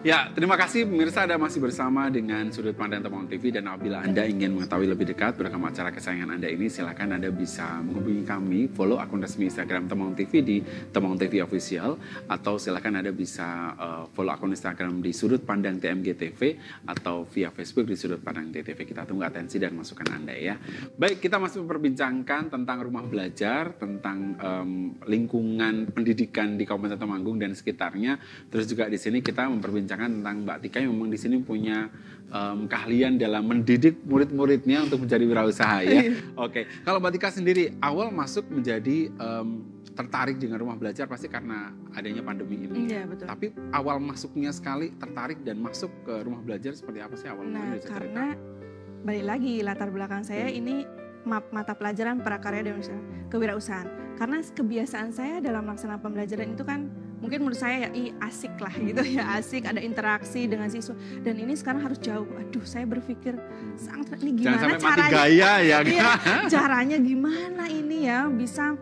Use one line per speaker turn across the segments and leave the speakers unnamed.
Ya, terima kasih pemirsa, Anda masih bersama dengan Sudut Pandang Temanggung TV, dan apabila Anda ingin mengetahui lebih dekat beragam acara kesayangan Anda ini, silakan Anda bisa menghubungi kami, follow akun resmi Instagram Temanggung TV di Temanggung TV Official, atau silakan Anda bisa follow akun Instagram di Sudut Pandang TMG TV, atau via Facebook di Sudut Pandang TTV. Kita tunggu atensi dan masukan Anda ya. Baik, kita masih memperbincangkan tentang rumah belajar, tentang lingkungan pendidikan di Kabupaten Temanggung dan sekitarnya. Terus juga di sini kita memperbincangkan tentang Mbak Tika yang memang di sini punya keahlian dalam mendidik murid-muridnya untuk menjadi wirausaha ya. Oke, kalau Mbak Tika sendiri awal masuk menjadi tertarik dengan rumah belajar pasti karena adanya pandemi ini.
Iya, betul.
Tapi awal masuknya sekali tertarik dan masuk ke rumah belajar seperti apa sih awal mulanya?
Nah, karena balik lagi latar belakang saya ini mata pelajaran prakarya dan kewirausahaan. Karena kebiasaan saya dalam melaksanakan pembelajaran itu kan mungkin menurut saya ya asik lah gitu ya, asik, ada interaksi dengan siswa. Dan ini sekarang harus jauh. Aduh, saya berpikir ini gimana
jangan sampai
caranya?
Mati gaya ya.
Iya, caranya gimana ini ya bisa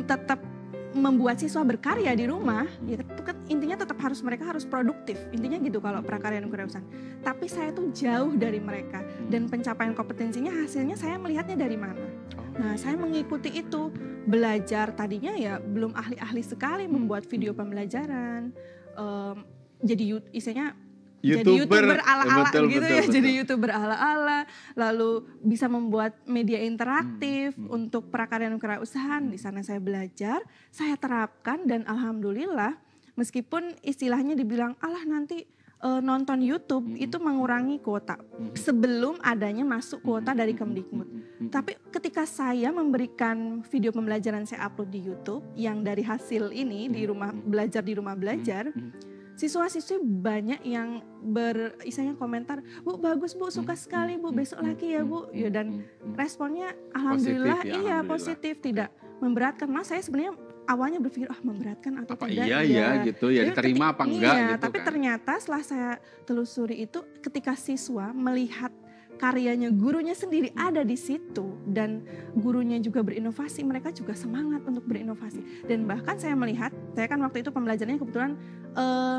tetap membuat siswa berkarya di rumah. Ya, intinya tetap mereka harus produktif. Intinya gitu kalau prakarya dan kewirausahaan. Tapi saya tuh jauh dari mereka dan pencapaian kompetensinya hasilnya saya melihatnya dari mana. Nah, saya mengikuti itu, belajar tadinya ya belum ahli-ahli sekali membuat video pembelajaran. Jadi istilahnya jadi YouTuber ala-ala gitu ya, jadi YouTuber ala-ala, lalu bisa membuat media interaktif untuk prakarya dan kewirausahaan. Di sana saya belajar, saya terapkan dan alhamdulillah meskipun istilahnya dibilang alah nanti nonton YouTube itu mengurangi kuota sebelum adanya masuk kuota dari Kemdikbud. Tapi ketika saya memberikan video pembelajaran saya upload di YouTube yang dari hasil ini di rumah belajar, siswa-siswi banyak yang istilahnya komentar, Bu bagus Bu, suka sekali Bu, besok lagi ya Bu. Ya, dan responnya alhamdulillah positif, tidak memberatkan. Mas saya sebenarnya awalnya berpikir memberatkan atau tidak.
Iya gitu ya, diterima apa enggak gitu
tapi
kan.
Ternyata setelah saya telusuri itu ketika siswa melihat karyanya gurunya sendiri ada di situ dan gurunya juga berinovasi, mereka juga semangat untuk berinovasi. Dan bahkan saya melihat, saya kan waktu itu pembelajarannya kebetulan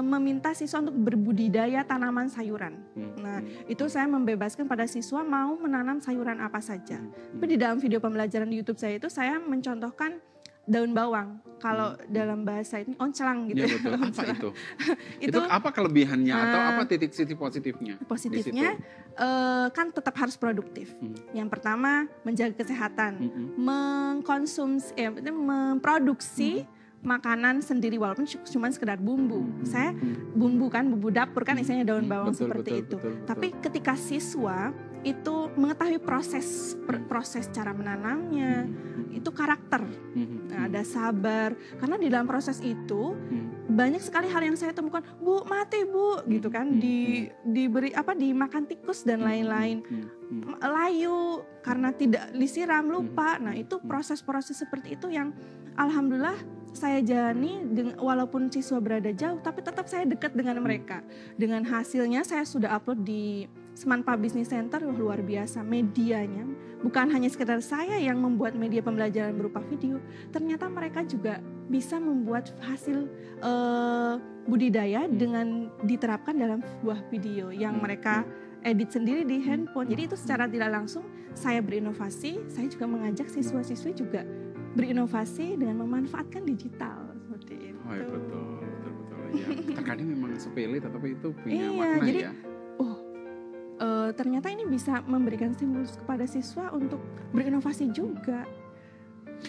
meminta siswa untuk berbudidaya tanaman sayuran. Nah, itu saya membebaskan pada siswa mau menanam sayuran apa saja. Tapi di dalam video pembelajaran di YouTube saya itu saya mencontohkan daun bawang. Kalau dalam bahasa ini oncelang gitu.
Ya, betul. Apa itu? Itu apa kelebihannya atau apa titik positifnya?
Positifnya kan tetap harus produktif. Yang pertama menjaga kesehatan, memproduksi makanan sendiri walaupun cuma sekedar bumbu. Saya bumbu dapur kan isinya daun bawang seperti itu. Tapi ketika siswa itu mengetahui proses cara menanamnya, itu karakter. Nah, ada sabar karena di dalam proses itu banyak sekali hal yang saya temukan, Bu mati Bu gitu kan, dimakan tikus dan lain-lain, layu karena tidak disiram, lupa. Nah, itu proses-proses seperti itu yang alhamdulillah saya jalani walaupun siswa berada jauh, tapi tetap saya dekat dengan mereka. Dengan hasilnya saya sudah upload di Semanpa Business Center, luar biasa medianya. Bukan hanya sekedar saya yang membuat media pembelajaran berupa video, ternyata mereka juga bisa membuat hasil budidaya dengan diterapkan dalam sebuah video yang mereka edit sendiri di handphone. Jadi itu secara tidak langsung saya berinovasi, saya juga mengajak siswa-siswi juga berinovasi dengan memanfaatkan digital seperti itu.
Oh ya, betul. Ya. Terkadang memang sepele tetapi itu punya makna
jadi,
ya.
Ternyata ini bisa memberikan stimulus kepada siswa untuk berinovasi juga.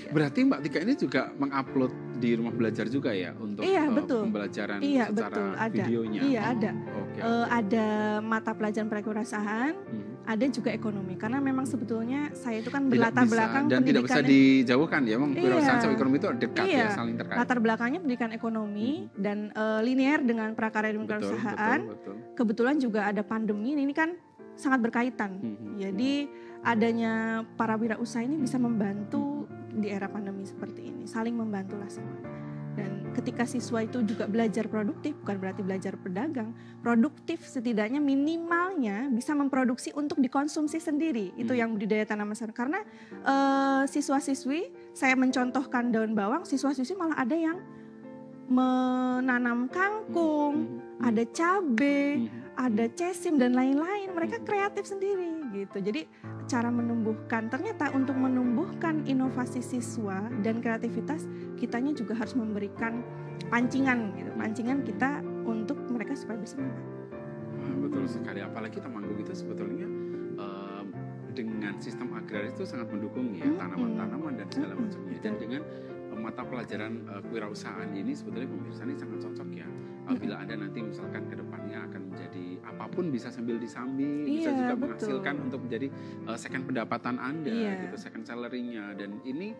Berarti Mbak Tika ini juga mengupload di rumah belajar juga ya untuk pembelajaran secara videonya?
Iya, ada. Ada mata pelajaran kewirausahaan, ada juga ekonomi. Karena memang sebetulnya saya itu kan berlatar belakang
dan tidak bisa dijauhkan ya, memang kewirausahaan sama ekonomi itu dekat ya, saling terkait.
Latar belakangnya pendidikan ekonomi dan linear dengan prakarya dan kewirausahaan. Kebetulan juga ada pandemi, ini kan sangat berkaitan. Jadi adanya para wirausaha ini bisa membantu di era pandemi seperti ini, saling membantulah semua. Dan ketika siswa itu juga belajar produktif, bukan berarti belajar pedagang, produktif setidaknya minimalnya bisa memproduksi untuk dikonsumsi sendiri. Itu yang budidaya tanaman sayur. Karena siswa-siswi, saya mencontohkan daun bawang, siswa-siswi malah ada yang menanam kangkung, ada cabe, ada cesim dan lain-lain. Mereka kreatif sendiri gitu. Jadi cara menumbuhkan, ternyata untuk menumbuhkan inovasi siswa dan kreativitas, kitanya juga harus memberikan pancingan gitu. Pancingan kita untuk mereka supaya bersemangat.
Betul sekali, apalagi Temanggung itu sebetulnya dengan sistem agraris itu sangat mendukung ya, tanaman-tanaman dan segala macamnya. Dan dengan mata pelajaran kewirausahaan ini sebetulnya pemirsa ini sangat cocok ya. Bila Anda nanti misalkan ke depannya akan menjadi apapun, bisa sambil disambi, bisa juga menghasilkan untuk menjadi second pendapatan Anda gitu, second salary-nya. Dan ini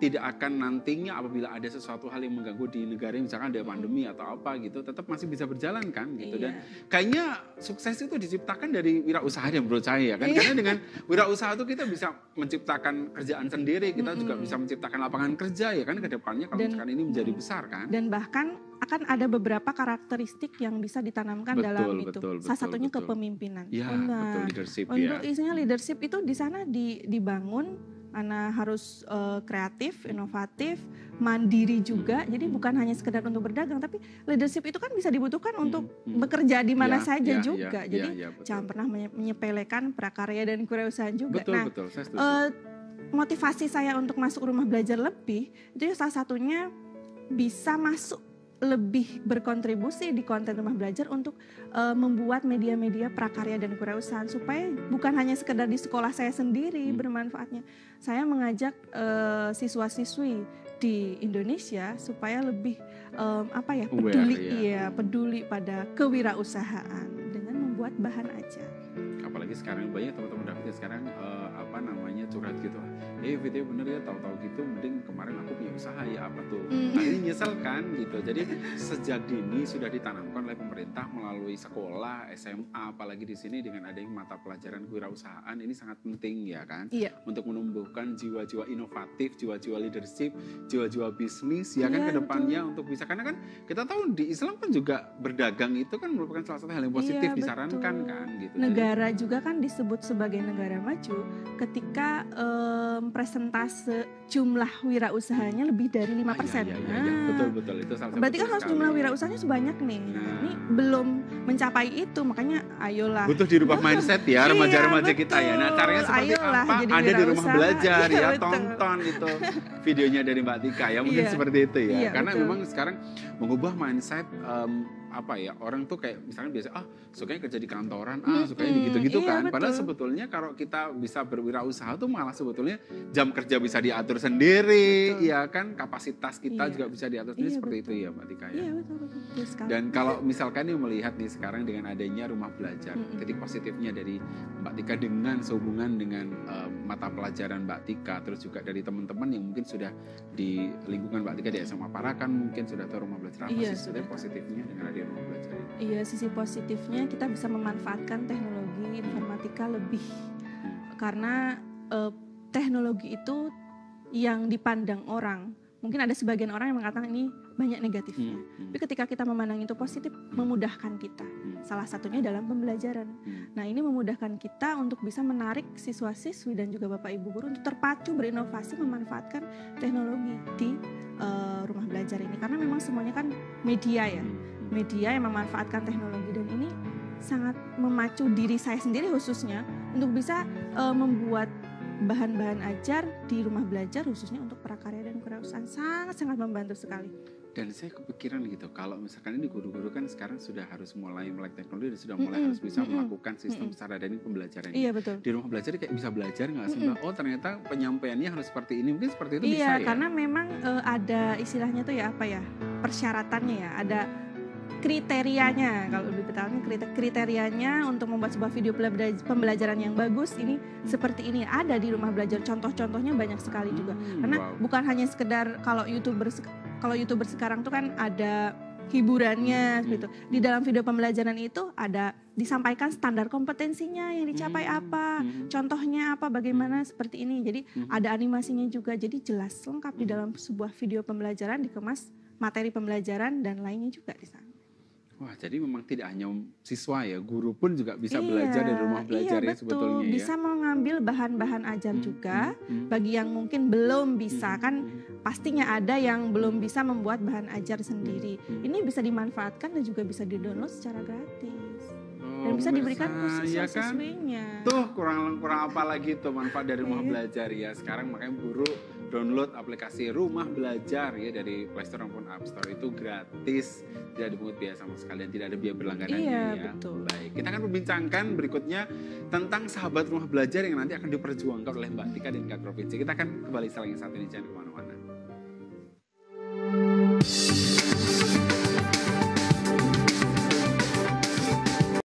tidak akan nantinya apabila ada sesuatu hal yang mengganggu di negara, misalkan ada pandemi atau apa gitu, tetap masih bisa berjalan kan gitu. Dan kayaknya sukses itu diciptakan dari wirausaha yang menurut saya kan. Karena dengan wirausaha itu kita bisa menciptakan kerjaan sendiri, kita juga bisa menciptakan lapangan kerja ya kan ke depannya kalau misalkan ini menjadi besar kan.
Dan bahkan akan ada beberapa karakteristik yang bisa ditanamkan dalam itu. Salah satunya kepemimpinan.
Ya, betul, leadership
untuk isinya leadership itu di sana dibangun. Karena harus kreatif, inovatif, mandiri juga. Jadi bukan hanya sekedar untuk berdagang, tapi leadership itu kan bisa dibutuhkan untuk bekerja di mana saja juga. Jadi jangan pernah menyepelekan prakarya dan kewirausahaan juga.
Betul, saya setuju.
Motivasi saya untuk masuk rumah belajar lebih, itu salah satunya bisa masuk lebih berkontribusi di konten rumah belajar untuk membuat media-media prakarya dan kewirausahaan supaya bukan hanya sekedar di sekolah saya sendiri bermanfaatnya. Saya mengajak siswa-siswi di Indonesia supaya lebih peduli pada kewirausahaan dengan membuat bahan ajar.
Apalagi sekarang banyak teman-teman David sekarang curhat gitu. Video bener ya, tahu-tahu gitu, mending kemarin aku punya usaha ya apa tuh. Nah ini nyesel kan gitu. Jadi sejak dini sudah ditanamkan oleh pemerintah melalui sekolah, SMA, apalagi di sini dengan adanya mata pelajaran kewirausahaan ini sangat penting ya kan. Untuk menumbuhkan jiwa-jiwa inovatif, jiwa-jiwa leadership, jiwa-jiwa bisnis ya kan ke depannya untuk bisa, karena kan kita tahu di Islam kan juga berdagang itu kan merupakan salah satu hal yang positif disarankan kan gitu.
Negara juga kan disebut sebagai negara maju ketika persentase jumlah wirausahanya lebih dari 5%.
Betul itu salah satu.
Berarti kan harus jumlah wirausahanya sebanyak nih. Ini belum mencapai itu, makanya ayolah.
Butuh dirubah mindset ya remaja-remaja kita ya. Nah caranya seperti apa? Ada di rumah belajar ya, tonton itu videonya dari Mbak Tika ya, mungkin seperti itu ya. Karena memang sekarang mengubah mindset orang tuh kayak misalnya biasa sukanya kerja di kantoran, sukanya gitu-gitu kan. Padahal sebetulnya kalau kita bisa berwirausaha tuh malah sebetulnya jam kerja bisa diatur sendiri, ya kan, kapasitas kita juga bisa diatur sendiri seperti itu ya Mbak Tika ya.
Betul.
Dan kalau misalkan nih melihat nih sekarang dengan adanya rumah belajar, titik positifnya dari Mbak Tika dengan sehubungan dengan mata pelajaran Mbak Tika, terus juga dari teman-teman yang mungkin sudah di lingkungan Mbak Tika di SMA Parakan mungkin sudah tahu rumah belajar apa sih sebenarnya positifnya dengan adanya rumah belajar ini? Iya,
sisi positifnya kita bisa memanfaatkan teknologi informatika lebih karena teknologi itu yang dipandang orang, mungkin ada sebagian orang yang mengatakan ini banyak negatifnya. Tapi ketika kita memandang itu positif, memudahkan kita. Salah satunya dalam pembelajaran. Nah ini memudahkan kita untuk bisa menarik siswa-siswi dan juga Bapak Ibu guru untuk terpacu berinovasi memanfaatkan teknologi di rumah belajar ini. Karena memang semuanya kan media ya. Media yang memanfaatkan teknologi, dan ini sangat memacu diri saya sendiri khususnya untuk bisa membuat bahan-bahan ajar di rumah belajar khususnya untuk prakarya dan kewirausahaan. Sangat-sangat membantu sekali.
Dan saya kepikiran gitu, kalau misalkan ini guru-guru kan sekarang sudah harus mulai melek teknologi dan sudah mulai harus bisa melakukan sistem secara daring pembelajaran.
Iya betul.
Di rumah belajar kayak bisa belajar nggak sih Mbak? Oh ternyata penyampaiannya harus seperti ini, mungkin seperti itu bisa ya?
Iya, karena memang ada istilahnya tuh ya persyaratannya ya, ada kriterianya. Kalau lebih detailnya kriterianya untuk membuat sebuah video pembelajaran yang bagus ini seperti ini, ada di rumah belajar. Contoh-contohnya banyak sekali juga. Karena bukan hanya sekedar kalau YouTuber sekarang tuh kan ada hiburannya gitu. Di dalam video pembelajaran itu ada disampaikan standar kompetensinya yang dicapai apa, contohnya apa, bagaimana seperti ini. Jadi ada animasinya juga. Jadi jelas lengkap di dalam sebuah video pembelajaran, dikemas materi pembelajaran dan lainnya juga di sana.
Wah, jadi memang tidak hanya siswa ya, guru pun juga bisa
Iya,
belajar dari rumah belajar
iya
ya
betul.
sebetulnya ya.
Bisa mengambil bahan-bahan ajar juga. Bagi yang mungkin belum bisa, kan pastinya ada yang belum bisa membuat bahan ajar sendiri. Ini bisa dimanfaatkan dan juga bisa di-download secara gratis. Dan bisa diberikan ke
ya kan?
siswa-siswinya.
Tuh kurang apa lagi tuh manfaat dari rumah belajar ya. Sekarang makanya guru download aplikasi rumah belajar ya dari Play Store maupun App Store, itu gratis, tidak dipungut biaya sama sekali dan tidak ada biaya berlangganannya
Iya,
ya.
betul.
Baik, kita akan membincangkan berikutnya tentang sahabat rumah belajar yang nanti akan diperjuangkan oleh Mbak Tika di tingkat provinsi. Kita akan kembali setelah yang satu ini, jangan kemana-mana.